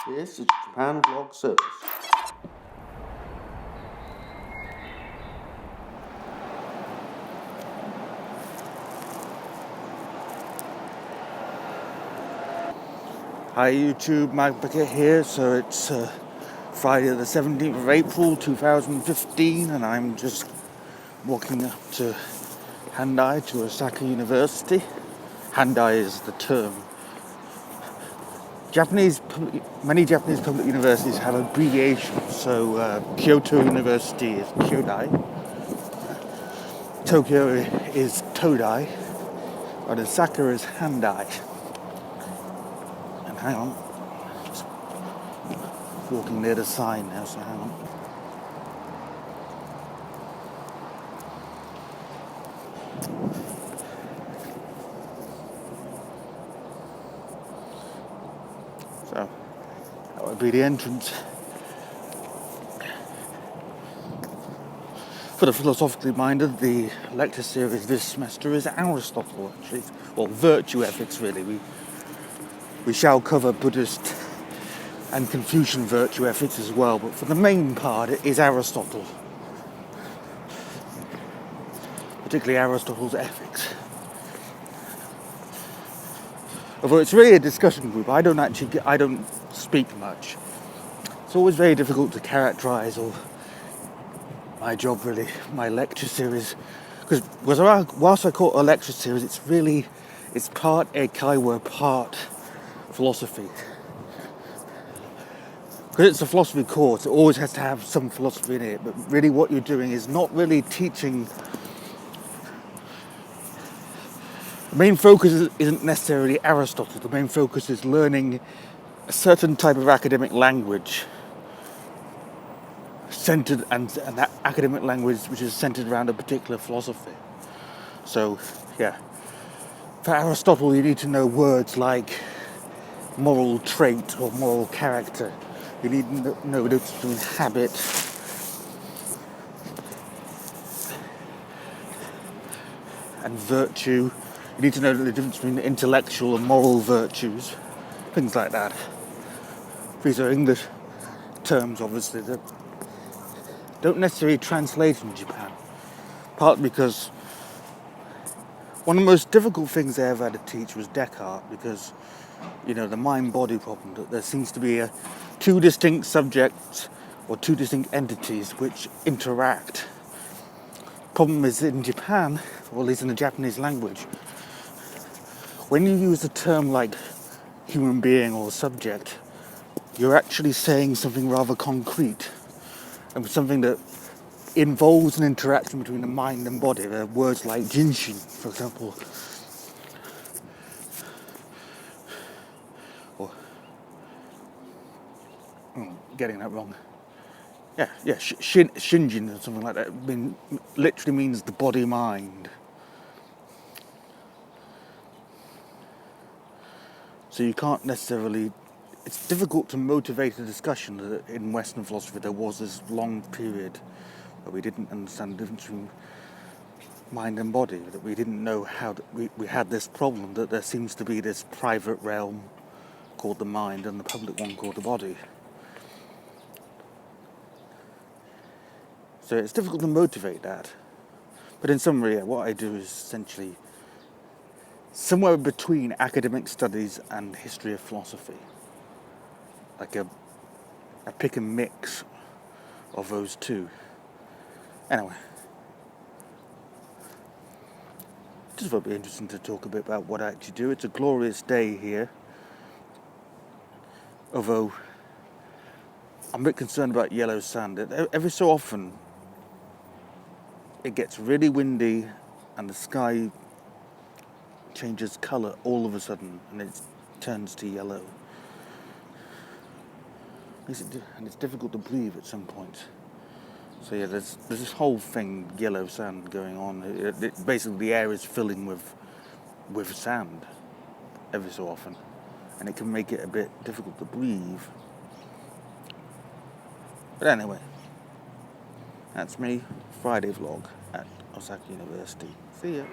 This is Japan Vlog Service. Hi YouTube, Mike Beckett here. So it's Friday the 17th of April 2015 and I'm just walking up to Handai, to Osaka University. Handai is the term. Many Japanese public universities have abbreviations. So Kyoto University is Kyodai, Tokyo is Todai, and Osaka is Handai. And hang on, just walking near the sign now, so hang on. So that would be the entrance. For the philosophically minded, the lecture series this semester is Aristotle, actually. Well, virtue ethics, really. We shall cover Buddhist and Confucian virtue ethics as well, but for the main part, it is Aristotle. Particularly Aristotle's ethics. Although it's really a discussion group, I don't speak much. It's always very difficult to characterise, or my job really, my lecture series, because whilst I call it a lecture series, it's part eikaiwa, part philosophy. Because it's a philosophy course, it always has to have some philosophy in it, but really what you're doing is not really teaching. The main focus isn't necessarily Aristotle, the main focus is learning a certain type of academic language, centered, and that academic language which is centered around a particular philosophy. So, yeah. For Aristotle, you need to know words like moral trait or moral character. You need to know the difference between habit and virtue. You need to know the difference between intellectual and moral virtues. Things like that. These are English terms, obviously, that don't necessarily translate in Japan. Partly because one of the most difficult things I ever had to teach was Descartes, because, the mind-body problem, that there seems to be two distinct subjects or two distinct entities which interact. Problem is in Japan, or at least in the Japanese language, when you use a term like human being or subject, you're actually saying something rather concrete and something that involves an interaction between the mind and body. There are words like jinshin, for example, or getting that wrong. Shinjin or something like that. Literally means the body mind. So you can't necessarily. It's difficult to motivate a discussion that in Western philosophy there was this long period where we didn't understand the difference between mind and body, that we didn't know how we had this problem that there seems to be this private realm called the mind and the public one called the body. So it's difficult to motivate that. But in summary, what I do is essentially somewhere between academic studies and history of philosophy. Like a pick and mix of those two. Anyway. Just thought it'd be interesting to talk a bit about what I actually do. It's a glorious day here. Although I'm a bit concerned about yellow sand. Every so often it gets really windy and the sky changes colour all of a sudden and it turns to yellow. And it's difficult to breathe at some point. So yeah, there's this whole thing, yellow sand, going on. Basically the air is filling with sand every so often. And it can make it a bit difficult to breathe. But anyway, that's me, Friday vlog at Osaka University. See ya.